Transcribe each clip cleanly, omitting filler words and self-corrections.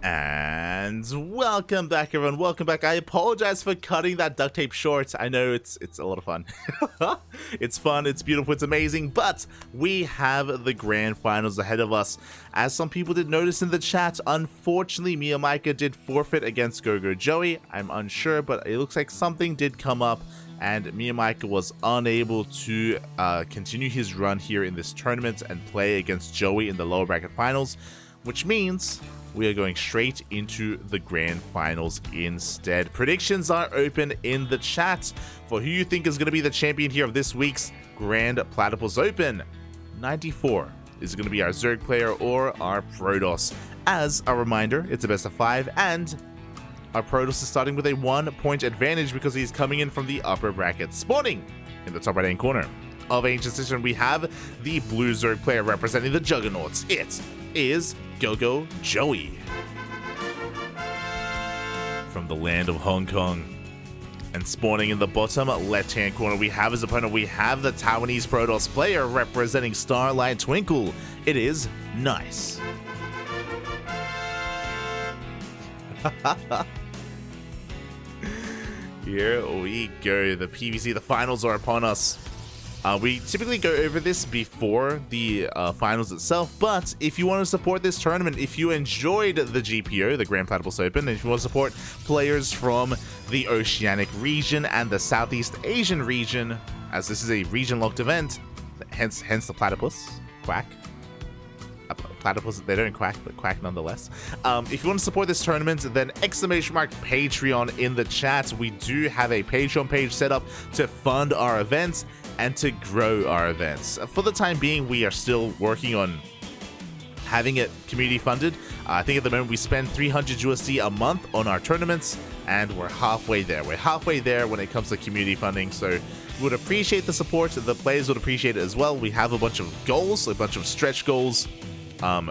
And welcome back, everyone. Welcome back. I apologize for cutting that duct tape short. I know it's a lot of fun. It's fun, it's beautiful, it's amazing, but we have the grand finals ahead of us. As some people did notice in the chat, unfortunately, Miyamika did forfeit against GogojOey. I'm unsure, but it looks like something did come up, and Miyamika was unable to continue his run here in this tournament and play against Joey in the lower bracket finals, which means we are going straight into the grand finals instead. Predictions are open in the chat for who you think is going to be the champion here of this week's Grand Platypus Open. 94 is going to be our Zerg player or our Protoss. As a reminder, it's a best of 5, and our Protoss is starting with a 1-point advantage because he's coming in from the upper bracket, spawning in the top right-hand corner of Ancient Station. We have the blue Zerg player representing the Juggernauts. It is GogojOey from the land of Hong Kong. And spawning in the bottom left-hand corner, we have his opponent. We have the Taiwanese Protoss player representing Starlight Twinkle. It is Nice. Here we go. The PvZ, the finals are upon us. We typically go over this before the finals itself, but if you want to support this tournament, if you enjoyed the GPO, the Grand Platypus Open, and if you want to support players from the Oceanic region and the Southeast Asian region, as this is a region-locked event, hence the platypus, quack. Platypus, they don't quack, but quack nonetheless. If you want to support this tournament, then !Patreon in the chat. We do have a Patreon page set up to fund our events and to grow our events. For the time being, we are still working on having it community funded. I think at the moment we spend 300 USD a month on our tournaments, and we're halfway there. We're halfway there when it comes to community funding, so we would appreciate the support. The players would appreciate it as well. We have a bunch of goals, a bunch of stretch goals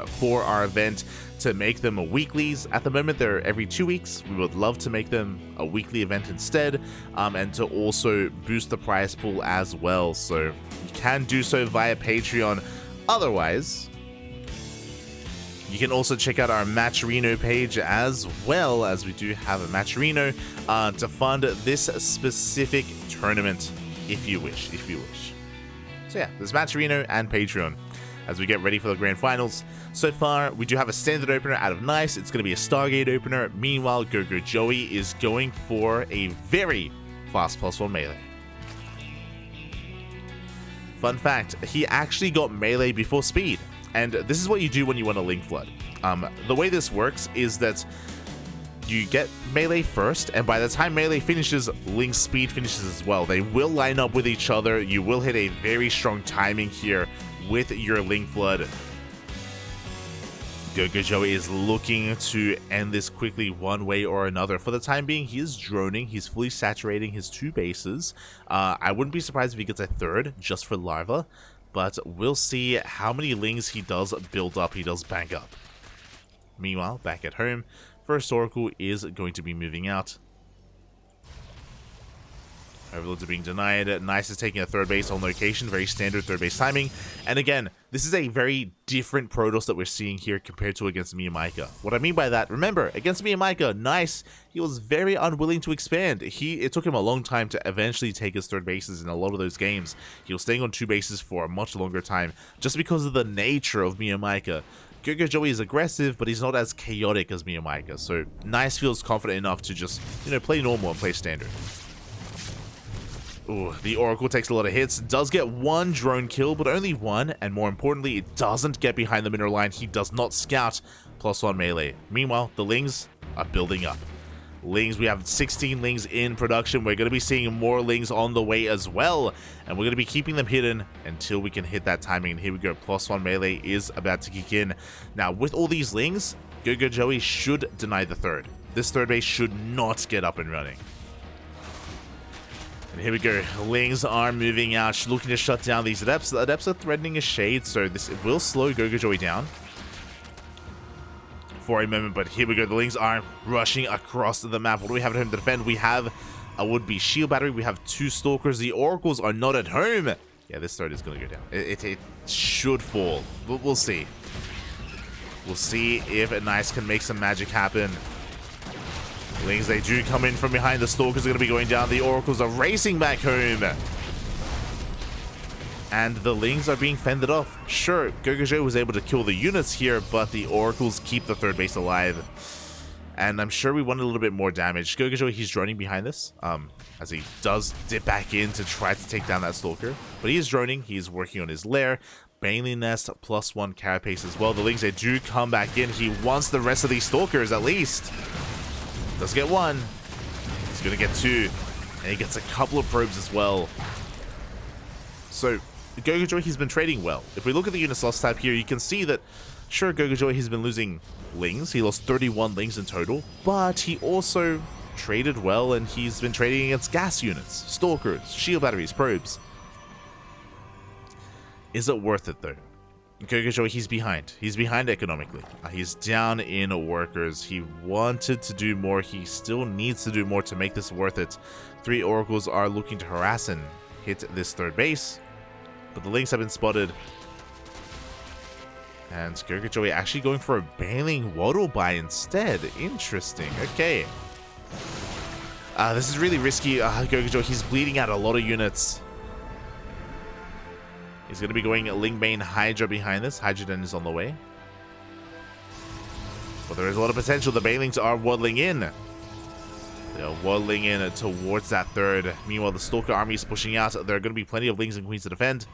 for our event to make them weeklies. At the moment, they're every 2 weeks. We would love to make them a weekly event instead, and to also boost the prize pool as well. So you can do so via Patreon. Otherwise, you can also check out our Matcherino page as well, as we do have a Matcherino to fund this specific tournament if you wish. So yeah, there's Matcherino and Patreon as we get ready for the grand finals. So far, we do have a standard opener out of Nice. It's going to be a Stargate opener. Meanwhile, GogojOey is going for a very fast +1 melee. Fun fact, he actually got melee before speed. And this is what you do when you want a Link Flood. The way this works is that you get melee first, and by the time melee finishes, Link's speed finishes as well. They will line up with each other. You will hit a very strong timing here with your Link Flood. GogojOey is looking to end this quickly one way or another. For the time being, he is droning. He's fully saturating his 2 bases. I wouldn't be surprised if he gets a 3rd just for Larva, but we'll see how many Lings he does build up, he does bank up. Meanwhile, back at home, first Oracle is going to be moving out. Overlords are being denied. Nice is taking a 3rd base on location. Very standard 3rd base timing. And again, this is a very different Protoss that we're seeing here compared to against Miyamika. What I mean by that, remember, against Miyamika, Nice, he was very unwilling to expand. It took him a long time to eventually take his 3rd bases in a lot of those games. He was staying on 2 bases for a much longer time just because of the nature of Miyamika. GogojOey is aggressive, but he's not as chaotic as Miyamika. So Nice feels confident enough to just, play normal and play standard. Ooh, the Oracle takes a lot of hits, does get 1 drone kill, but only 1, and more importantly, it doesn't get behind the mineral line. He does not scout +1 melee. Meanwhile, the Lings are building up. Lings, we have 16 Lings in production. We're going to be seeing more Lings on the way as well, and we're going to be keeping them hidden until we can hit that timing. And here we go, +1 melee is about to kick in. Now, with all these Lings, GogojOey should deny the 3rd. This 3rd base should not get up and running. And here we go, Lings are moving out, looking to shut down these Adepts. The Adepts are threatening a Shade, so this will slow GogojOey down for a moment, but here we go, the Lings are rushing across the map. What do we have at home to defend? We have a would-be shield battery, we have 2 Stalkers, the Oracles are not at home. Yeah, this 3rd is going to go down. It should fall, but we'll see. We'll see if Nice can make some magic happen. Lings, they do come in from behind. The Stalkers are going to be going down. The Oracles are racing back home. And the Lings are being fended off. Sure, GogojOey was able to kill the units here, but the Oracles keep the third base alive. And I'm sure we want a little bit more damage. GogojOey, he's droning behind this, as he does dip back in to try to take down that Stalker. But he is droning. He is working on his lair. Baneling Nest, +1 carapace as well. The Lings, they do come back in. He wants the rest of these Stalkers, at least. Does get one. He's going to get two. And he gets a couple of probes as well. So, GogojOey, he's been trading well. If we look at the units lost tab here, you can see that, sure, GogojOey, he's been losing Lings. He lost 31 Lings in total. But he also traded well, and he's been trading against gas units, Stalkers, shield batteries, probes. Is it worth it, though? GogojOey, he's behind. He's behind economically. He's down in workers. He wanted to do more. He still needs to do more to make this worth it. 3 Oracles are looking to harass and hit this third base. But the Lings have been spotted. And GogojOey actually going for a Baneling Waddle buy instead. Interesting. Okay. This is really risky. GogojOey, he's bleeding out a lot of units. He's going to be going Lingbane Hydra behind this. Hydra Den is on the way. But there is a lot of potential. The Banelings are waddling in. They are waddling in towards that third. Meanwhile, the Stalker army is pushing out. There are going to be plenty of Lings and Queens to defend.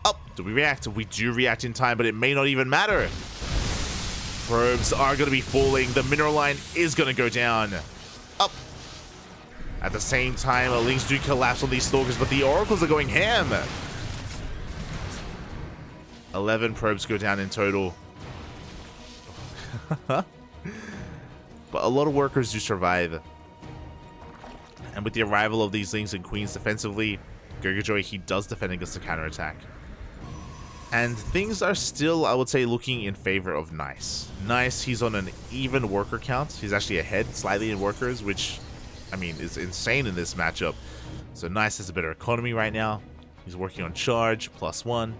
Oh, do we react? We do react in time, but it may not even matter. Probes are going to be falling. The mineral line is going to go down. Up. At the same time, Lings do collapse on these Stalkers, but the Oracles are going ham. 11 probes go down in total. But a lot of workers do survive. And with the arrival of these Lings and Queens defensively, GogojOey, he does defend against the counterattack. And things are still, I would say, looking in favor of Nice. Nice, he's on an even worker count. He's actually ahead slightly in workers, which, I mean, is insane in this matchup. So Nice has a better economy right now. He's working on charge, +1.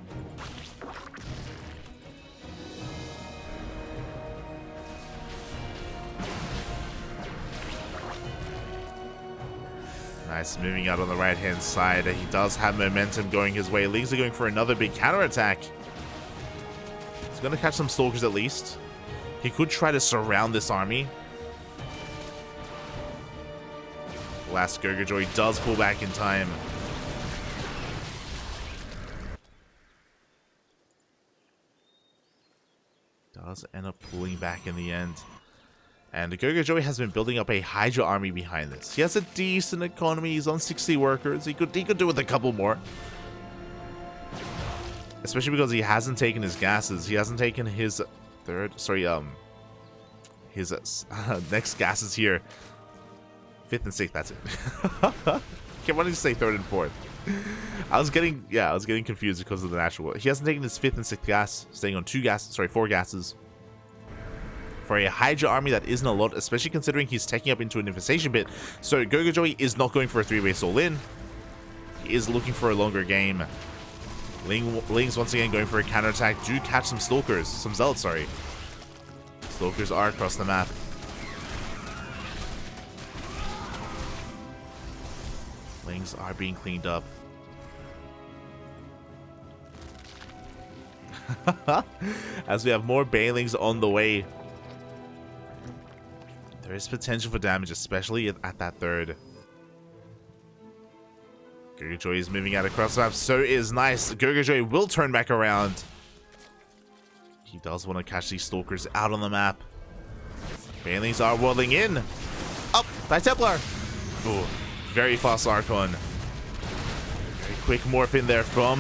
Nice, moving out on the right-hand side. He does have momentum going his way. Lings are going for another big counterattack. He's going to catch some Stalkers at least. He could try to surround this army. Last GogojOey does pull back in time. Does end up pulling back in the end. And GogojOey has been building up a Hydra army behind this. He has a decent economy. He's on 60 workers. He could do with a couple more. Especially because he hasn't taken his gases. He hasn't taken his his next gases here. 5th and 6th, that's it. Okay, why did you say 3rd and 4th? I was getting confused because of the natural. He hasn't taken his 5th and 6th gas, staying on 4 gases. For a Hydra army, that isn't a lot, especially considering he's taking up into an infestation pit. So GogojOey is not going for a 3-base all-in. He is looking for a longer game. Lings once again going for a counterattack. Do catch some Stalkers. Some Zealots, sorry. Stalkers are across the map. Lings are being cleaned up. As we have more Banelings on the way. There is potential for damage, especially at that third. GogojOey is moving out across the map. So is Nice. GogojOey will turn back around. He does want to catch these Stalkers out on the map. Banelings are waddling in. Up, by Templar. Ooh, very fast Archon. Very quick morph in there from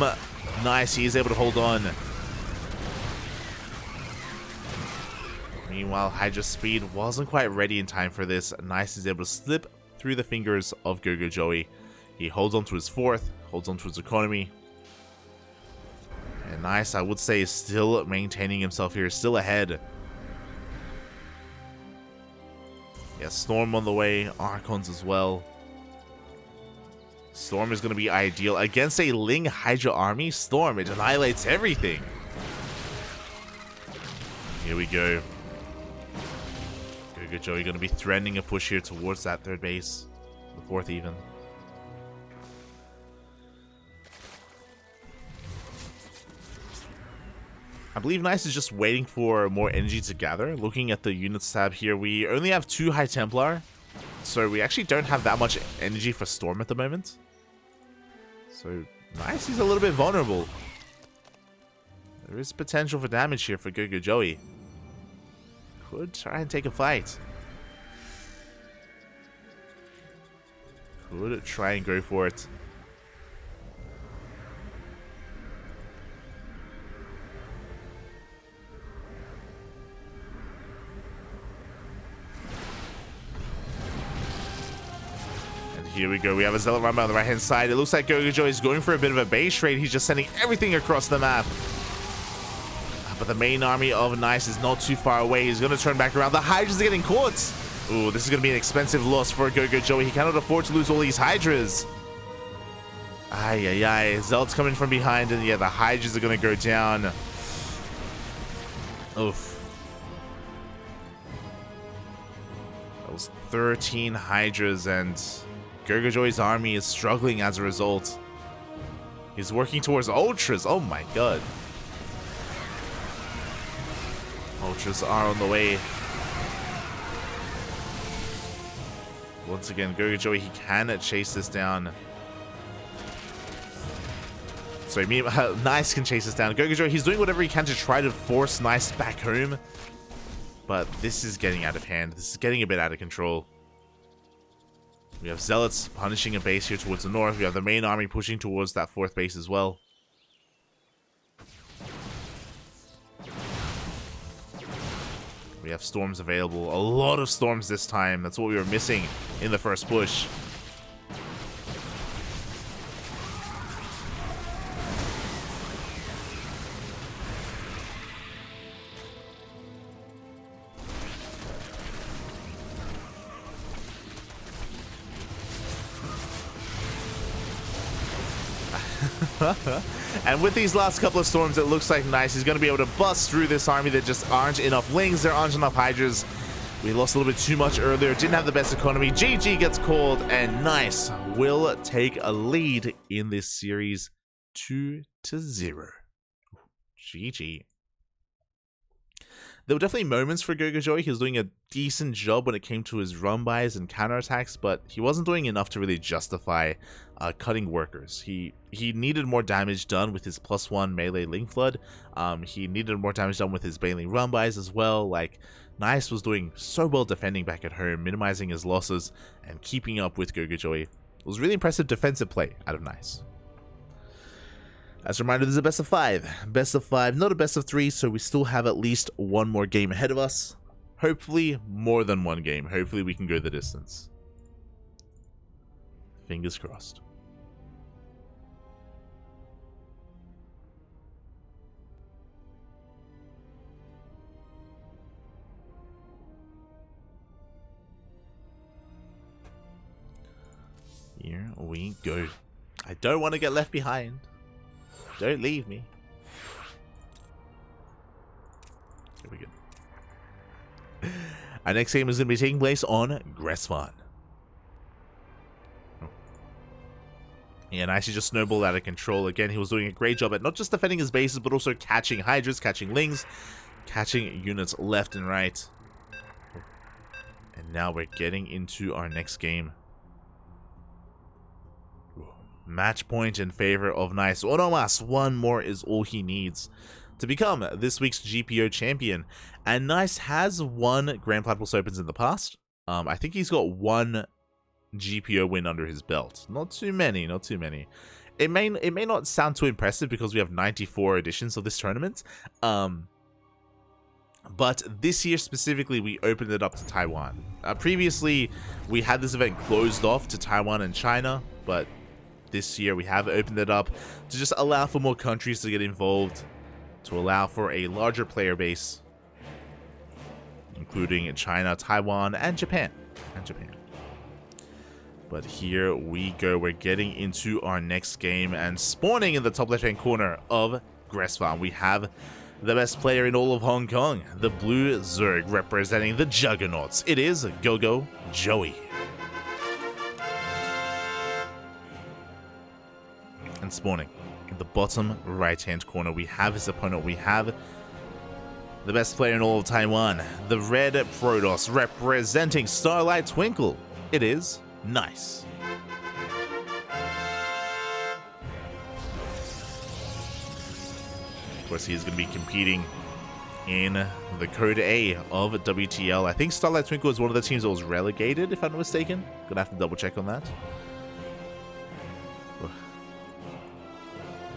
Nice. He is able to hold on. Meanwhile, Hydra speed wasn't quite ready in time for this. Nice is able to slip through the fingers of GogojOey. He holds on to his 4th, holds on to his economy. And Nice, I would say, is still maintaining himself here, still ahead. Yeah, Storm on the way, Archons as well. Storm is going to be ideal. Against a Ling Hydra army, Storm, it annihilates everything. He Here we go. GogojOey going to be threatening a push here towards that third base. The fourth even. I believe Nice is just waiting for more energy to gather. Looking at the units tab here, we only have 2 High Templar. So we actually don't have that much energy for Storm at the moment. So Nice is a little bit vulnerable. There is potential for damage here for GogojOey. Could try and take a fight. Could try and go for it. Here we go. We have a Zealot Rumble on the right-hand side. It looks like GogojOey is going for a bit of a base trade. He's just sending everything across the map. But the main army of Nice is not too far away. He's going to turn back around. The Hydras are getting caught. Ooh, this is going to be an expensive loss for GogojOey. He cannot afford to lose all these Hydras. Ay, ay, ay. Zealot's coming from behind. And yeah, the Hydras are going to go down. Oof. That was 13 Hydras and... GogojOey's army is struggling as a result. He's working towards Ultras. Oh my god. Ultras are on the way. Once again, GogojOey, he can chase this down. Sorry, Nice can chase this down. GogojOey, he's doing whatever he can to try to force Nice back home. But this is getting out of hand. This is getting a bit out of control. We have Zealots punishing a base here towards the north. We have the main army pushing towards that fourth base as well. We have Storms available. A lot of Storms this time. That's what we were missing in the first push. And with these last couple of Storms, it looks like Nice is going to be able to bust through this army. There just aren't enough Lings. There aren't enough Hydras. We lost a little bit too much earlier. Didn't have the best economy. GG gets called, and Nice will take a lead in this series 2-0. GG. There were definitely moments for GogojOey. He was doing a decent job when it came to his run buys and counterattacks, but he wasn't doing enough to really justify cutting workers. He needed more damage done with his +1 melee Link Flood. He needed more damage done with his Baneling run buys as well. Like, Nice was doing so well defending back at home, minimizing his losses and keeping up with GogojOey. It was really impressive defensive play out of Nice. As a reminder, this is a best of 5. Best of 5, not a best of 3, so we still have at least one more game ahead of us. Hopefully, more than one game. Hopefully, we can go the distance. Fingers crossed. Here we go. I don't want to get left behind. Don't leave me. Here we go. Our next game is going to be taking place on Gresvan. Yeah, Nice just snowballed out of control. Again, he was doing a great job at not just defending his bases, but also catching Hydras, catching Lings, catching units left and right. And now we're getting into our next game. Match point in favor of Nice. Onomas, one more is all he needs to become this week's GPO champion. And Nice has won Grand Platypus Opens in the past. I think he's got one GPO win under his belt. Not too many, not too many. It may not sound too impressive because we have 94 editions of this tournament. But this year specifically, we opened it up to Taiwan. Previously, we had this event closed off to Taiwan and China, but this year we have opened it up to just allow for more countries to get involved, to allow for a larger player base, including China, Taiwan, and Japan. But here we go. We're getting into our next game, and spawning in the top left-hand corner of Gresvan, we have the best player in all of Hong Kong, the Blue Zerg representing the Juggernauts. It is GogojOey. And spawning in the bottom right-hand corner, we have his opponent. We have the best player in all of Taiwan, the Red Protoss representing Starlight Twinkle. It is Nice. Of course, he is going to be competing in the Code A of WTL. I think Starlight Twinkle is one of the teams that was relegated, if I'm not mistaken. Gonna have to double check on that.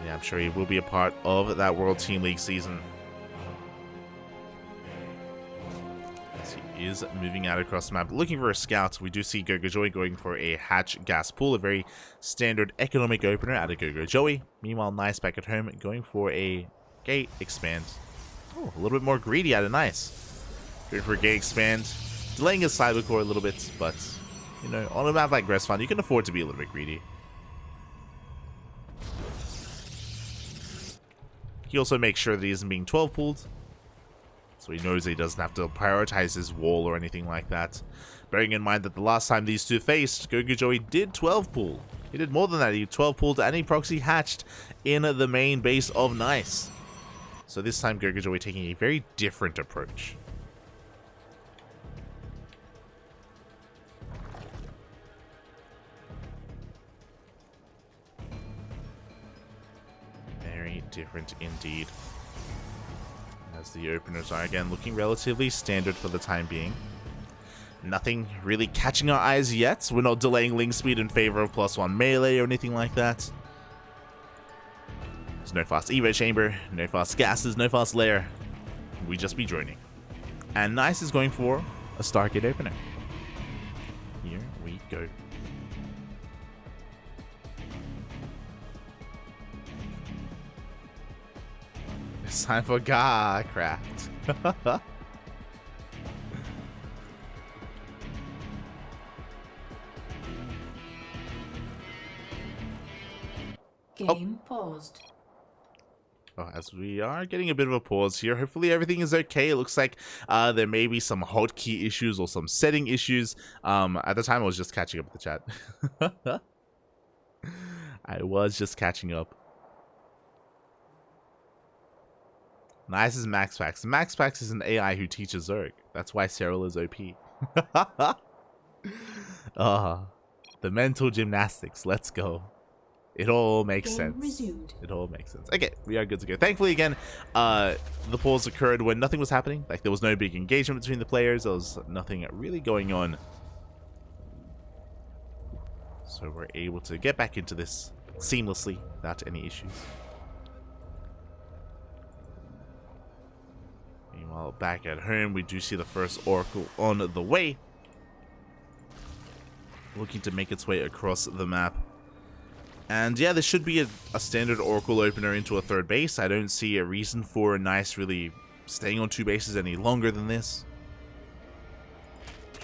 Yeah, I'm sure he will be a part of that World Team League season. As he is moving out across the map, looking for a scout. We do see GogojOey going for a hatch gas pool, a very standard economic opener out of GogojOey. Meanwhile, Nice back at home going for a gate expand. Oh, a little bit more greedy out of Nice. Going for a gate expand, delaying his cyber core a little bit, but you know, on a map like Gresfund, you can afford to be a little bit greedy. He also makes sure that he isn't being 12 pulled, so he knows he doesn't have to prioritize his wall or anything like that. Bearing in mind that the last time these two faced, GogojOey did 12 pull. He did more than that. He 12 pulled and he proxy hatched in the main base of Nice. So this time GogojOey taking a very different approach. Very different indeed. As the openers are again looking relatively standard for the time being. Nothing really catching our eyes yet. We're not delaying link speed in favor of +1 melee or anything like that. There's no fast evo chamber, no fast gases, no fast layer. We just be droning. And Nice is going for a Stargate opener. Here we go. It's time for GogCraft. Game paused. Oh, as we are getting a bit of a pause here, hopefully everything is okay. It looks like there may be some hotkey issues or some setting issues. At the time, I was just catching up with the chat. I was just catching up. Nice is MaxPax. MaxPax is an AI who teaches Zerg. That's why Cyril is OP. The mental gymnastics. Let's go. It all makes sense. Resumed. It all makes sense. Okay, we are good to go. Thankfully, again, the pause occurred when nothing was happening. Like, there was no big engagement between the players. There was nothing really going on. So we're able to get back into this seamlessly without any issues. Meanwhile, back at home, we do see the first Oracle on the way. Looking to make its way across the map. And yeah, this should be a standard Oracle opener into a third base. I don't see a reason for Nice really staying on two bases any longer than this.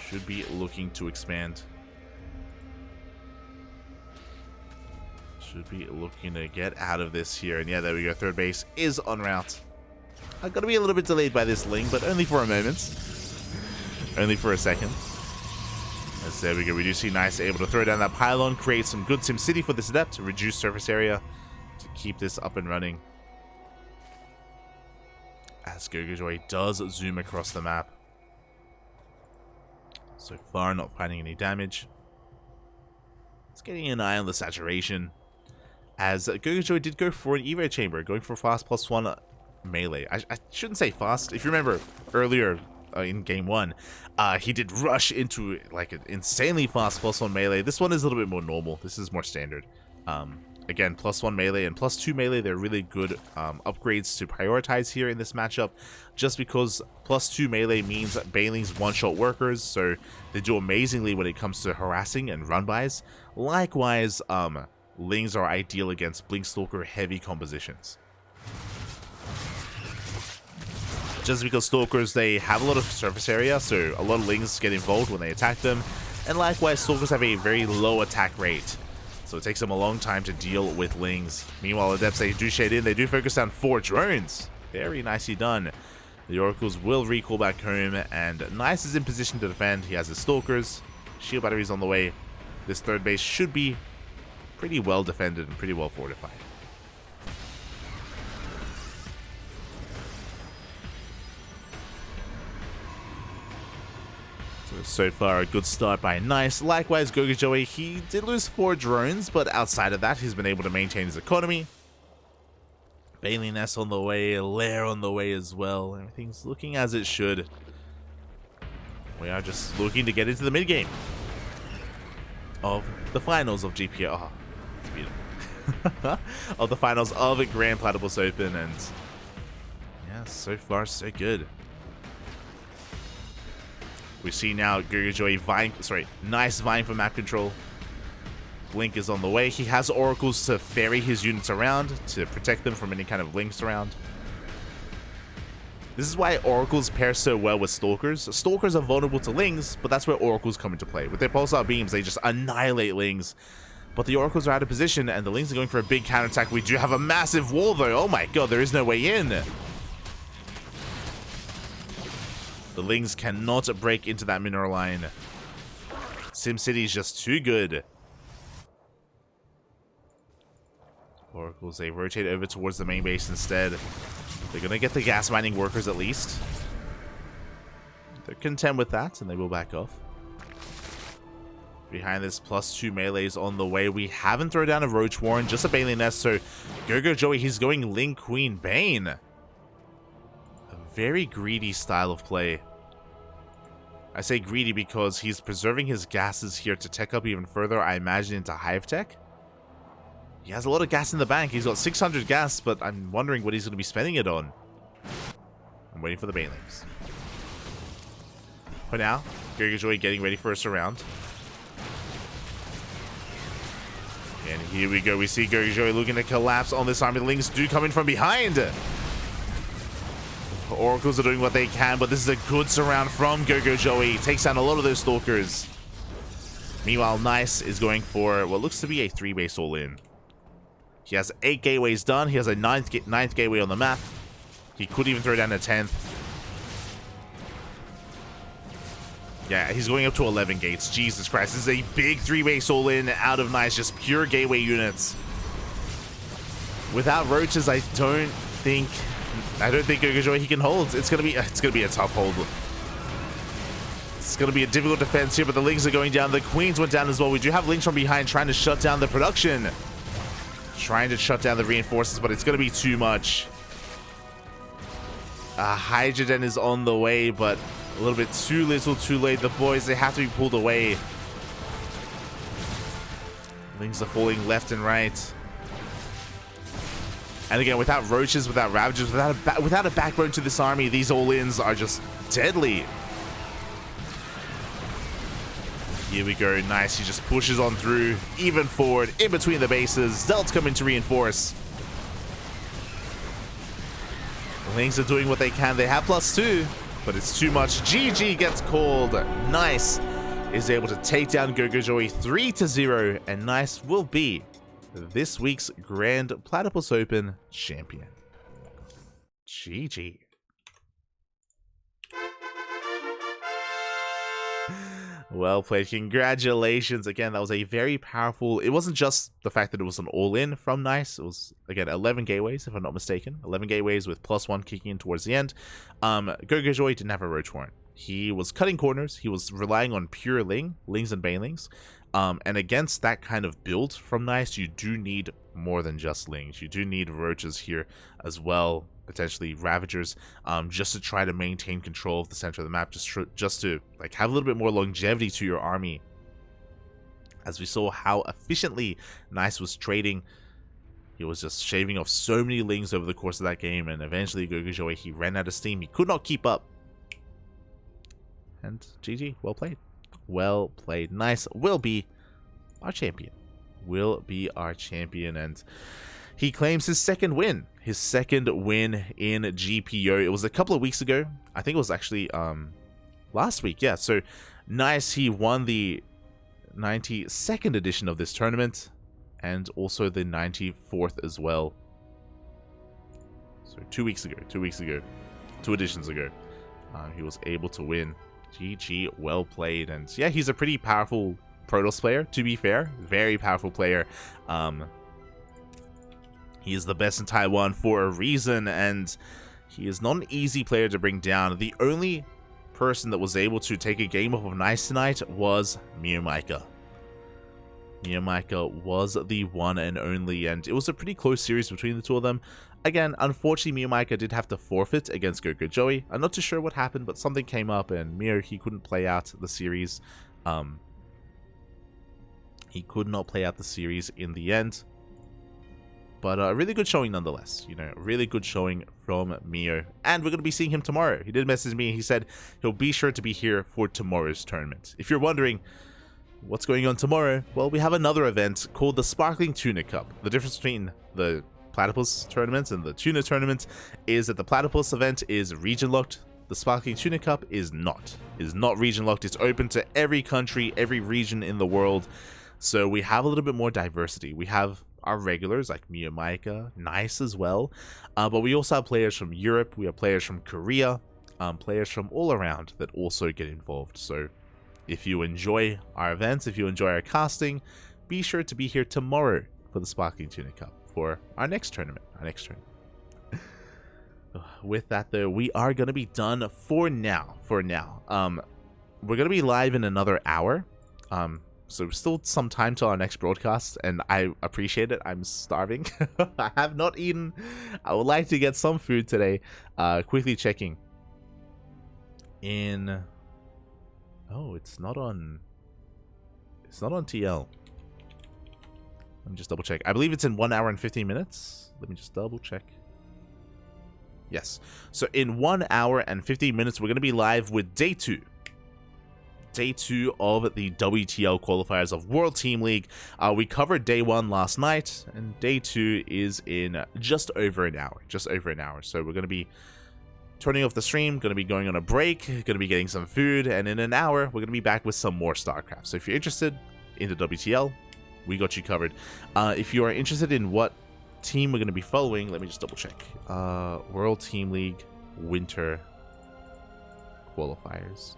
Should be looking to expand. Should be looking to get out of this here. And yeah, there we go. Third base is en route. I'm going to be a little bit delayed by this link, but only for a moment. Only for a second. As there we go, we do see Nice able to throw down that pylon, create some good SimCity for this adept, reduce surface area to keep this up and running. As GogojOey does zoom across the map. So far, not finding any damage. It's getting an eye on the saturation. As GogojOey did go for an Evo Chamber, going for fast +1 melee. I shouldn't say fast. If you remember earlier, in game 1, he did rush into like an insanely fast +1 melee. This one is a little bit more normal. This is more standard. Again, +1 melee and +2 melee, they're really good upgrades to prioritize here in this matchup, just because +2 melee means Baneling's one-shot workers, so they do amazingly when it comes to harassing and run-bys. Likewise, Lings are ideal against Blinkstalker heavy compositions. Just because Stalkers, they have a lot of surface area, so a lot of Lings get involved when they attack them. And likewise, Stalkers have a very low attack rate, so it takes them a long time to deal with Lings. Meanwhile, Adepts, they do shade in, they do focus down 4 drones. Very nicely done. The Oracles will recall back home, and Nice is in position to defend. He has his Stalkers. Shield batteries on the way. This third base should be pretty well defended and pretty well fortified. So far, a good start by Nice. Likewise, GogojOey, he did lose 4 drones, but outside of that, he's been able to maintain his economy. Bailey Nest on the way, Lair on the way as well. Everything's looking as it should. We are just looking to get into the mid-game of the finals of GPO. Oh, it's beautiful. Of the finals of a Grand Platypus Open, and yeah, so far so good. We see now GogojOey Nice vying for map control. Blink is on the way. He has oracles to ferry his units around to protect them from any kind of links around. This is why oracles pair so well with stalkers. Stalkers are vulnerable to lings, but that's where oracles come into play. With their pulsar beams, they just annihilate lings. But the oracles are out of position, and the lings are going for a big counterattack. We do have a massive wall, though. Oh my god, there is no way in. The lings cannot break into that mineral line. SimCity is just too good. Oracles, they rotate over towards the main base instead. They're going to get the gas mining workers at least. They're content with that, and they will back off. Behind this, +2 melees on the way. We haven't thrown down a Roach Warren, just a Bailey Nest, so GogojOey, he's going Ling Queen Bane. A very greedy style of play. I say greedy because he's preserving his gases here to tech up even further, I imagine, into Hive Tech. He has a lot of gas in the bank. He's got 600 gas, but I'm wondering what he's going to be spending it on. I'm waiting for the Banelings. For now, GogojOey getting ready for a surround. And here we go. We see GogojOey looking to collapse on this army. The Lings do come in from behind. Oracles are doing what they can, but this is a good surround from GogojOey. Takes down a lot of those Stalkers. Meanwhile, Nice is going for what looks to be a 3-base all-in. He has 8 gateways done. He has a 9th gateway on the map. He could even throw down a 10th. Yeah, he's going up to 11 gates. Jesus Christ. This is a big 3-base all-in out of Nice. Just pure gateway units. Without roaches, I don't think GogojOey he can hold. It's gonna be a tough hold. It's gonna be a difficult defense here, but the Lings are going down. The Queens went down as well. We do have Lings from behind trying to shut down the production. Trying to shut down the reinforcements, but it's going to be too much. Hydrogen is on the way, but a little bit too little, too late. The boys, they have to be pulled away. Lings are falling left and right. And again, without roaches, without ravagers, without a backbone to this army, these all-ins are just deadly. Here we go. Nice. He just pushes on through, even forward, in between the bases. Zelts come in to reinforce. The Lings are doing what they can. They have +2, but it's too much. GG gets called. Nice is able to take down GogojOey 3-0, and Nice will be this week's Grand Platypus Open champion. GG. Well played. Congratulations. Again, that was a very powerful... It wasn't just the fact that it was an all-in from Nice. It was, again, 11 gateways, if I'm not mistaken. 11 gateways with +1 kicking in towards the end. GogojOey didn't have a Roach Warren. He was cutting corners. He was relying on pure Lings and Banelings. And against that kind of build from Nice, you do need more than just Lings. You do need Roaches here as well. Potentially Ravagers, just to try to maintain control of the center of the map, just to like have a little bit more longevity to your army. As we saw how efficiently Nice was trading, he was just shaving off so many Lings over the course of that game, and eventually GogojOey, he ran out of steam. He could not keep up. And GG, well played. Well played. Nice will be our champion. Will be our champion, and he claims his second win. His second win in GPO. It was a couple of weeks ago. I think it was actually last week. Yeah, so Nice, he won the 92nd edition of this tournament and also the 94th as well. So 2 weeks ago, 2 editions ago, he was able to win. GG, well played. And yeah, he's a pretty powerful Protoss player, to be fair. Very powerful player. He is the best in Taiwan for a reason, and he is not an easy player to bring down. The only person that was able to take a game off of Nice tonight was Miyamika. Miyamika was the one and only, and it was a pretty close series between the two of them. Again, unfortunately, Miyamika did have to forfeit against GogojOey. I'm not too sure what happened, but something came up, and he couldn't play out the series. He could not play out the series in the end. But a really good showing nonetheless. You know, really good showing from Mio. And we're going to be seeing him tomorrow. He did message me and he said he'll be sure to be here for tomorrow's tournament. If you're wondering what's going on tomorrow, well, we have another event called the Sparkling Tuna Cup. The difference between the Platypus tournament and the Tuna tournament is that the Platypus event is region locked. The Sparkling Tuna Cup is not. It is not region locked. It's open to every country, every region in the world. So we have a little bit more diversity. We have our regulars like Miyamika, Nice as well, but we also have players from Europe, we have players from Korea, players from all around that also get involved. So if you enjoy our events, if you enjoy our casting, be sure to be here tomorrow for the Sparkling Tuna Cup for our next tournament. With that though, we are going to be done for now. We're going to be live in another hour. So still some time till our next broadcast, and I appreciate it. I'm starving. I have not eaten. I would like to get some food today. Quickly checking. Oh, it's not on TL. Let me just double check. I believe it's in 1 hour and 15 minutes. Let me just double check. Yes. So in 1 hour and 15 minutes, we're going to be live with Day 2 of the WTL qualifiers of World Team League. We covered Day 1 last night, and Day 2 is in just over an hour. So we're going to be turning off the stream, going to be going on a break, going to be getting some food, and in an hour, we're going to be back with some more StarCraft. So if you're interested in the WTL, we got you covered. If you are interested in what team we're going to be following, let me just double check. World Team League Winter qualifiers.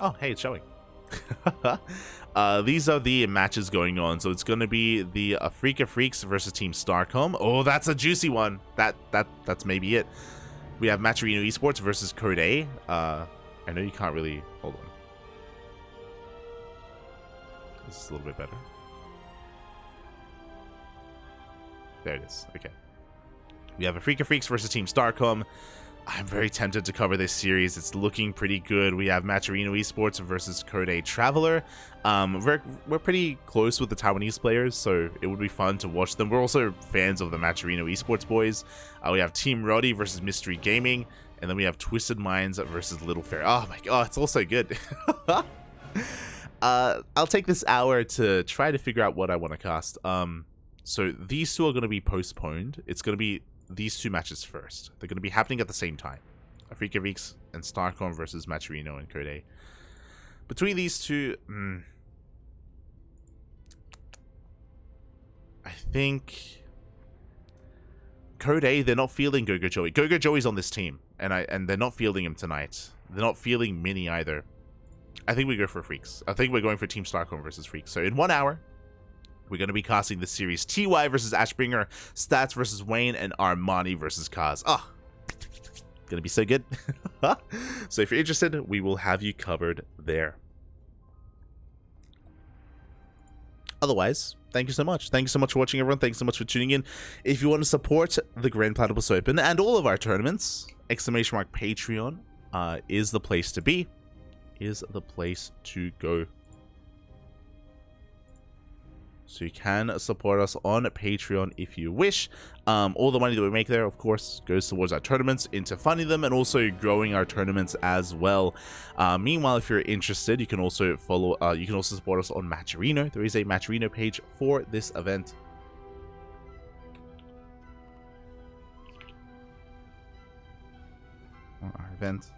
Oh, hey, it's showing. These are the matches going on. So it's going to be the Africa Freaks versus Team Starcom. Oh, that's a juicy one. That's maybe it. We have Maturino Esports versus Code A. I know you can't really... Hold on. This is a little bit better. There it is. Okay. We have Africa Freaks versus Team Starcom. I'm very tempted to cover this series. It's looking pretty good. We have Maturino Esports versus Code A Traveler. We're pretty close with the Taiwanese players, so it would be fun to watch them. We're also fans of the Maturino Esports boys. We have Team Roddy versus Mystery Gaming, and then we have Twisted Minds versus Little Fair. Oh my god, it's also good. I'll take this hour to try to figure out what I want to cast. So these two are going to be postponed. It's going to be these two matches first. They're going to be happening at the same time. Africa Freaks and Starcom versus Maturino and Code A. Between these two, I think Code A, they're not fielding GogojOey. GogojOey's on this team, and they're not fielding him tonight. They're not fielding Mini either. I think we go for Freaks. I think we're going for Team Starcom versus Freaks. So in 1 hour, we're going to be casting this series. TY versus Ashbringer, Stats versus Wayne, and Armani versus Kaz. Oh, going to be so good. So if you're interested, we will have you covered there. Otherwise, thank you so much. Thank you so much for watching, everyone. Thanks so much for tuning in. If you want to support the Grand Platypus Open and all of our tournaments, !Patreon is the place to be. Is the place to go. So you can support us on Patreon if you wish. All the money that we make there, of course, goes towards our tournaments, into funding them, and also growing our tournaments as well. Meanwhile, if you're interested, you can also follow. You can also support us on Maturino. There is a Maturino page for this event. On our event.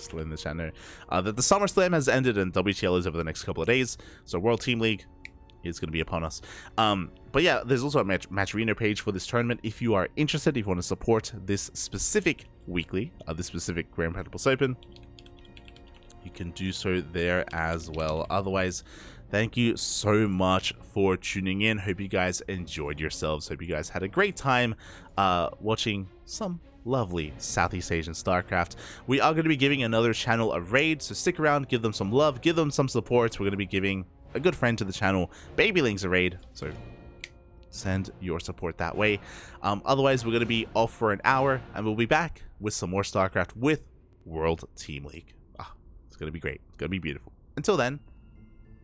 still in the chat now, that the SummerSlam has ended and WTL is over the next couple of days. So World Team League is going to be upon us. But yeah, there's also a match arena page for this tournament. If you are interested, if you want to support this specific weekly, this specific Grand Platypus Open, you can do so there as well. Otherwise, thank you so much for tuning in. Hope you guys enjoyed yourselves. Hope you guys had a great time watching some lovely Southeast Asian StarCraft. We are going to be giving another channel a raid, so stick around, give them some love, give them some support. We're going to be giving a good friend to the channel, Babylings, a raid, so send your support that way. Otherwise, we're going to be off for an hour, and we'll be back with some more StarCraft with World Team League. It's going to be great. It's going to be beautiful. Until then,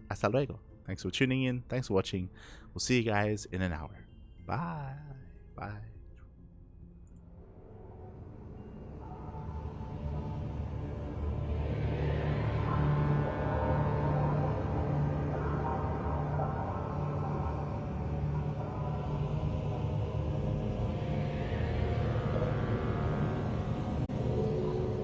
hasta luego. Thanks for tuning in. Thanks for watching. We'll see you guys in an hour. Bye. Bye.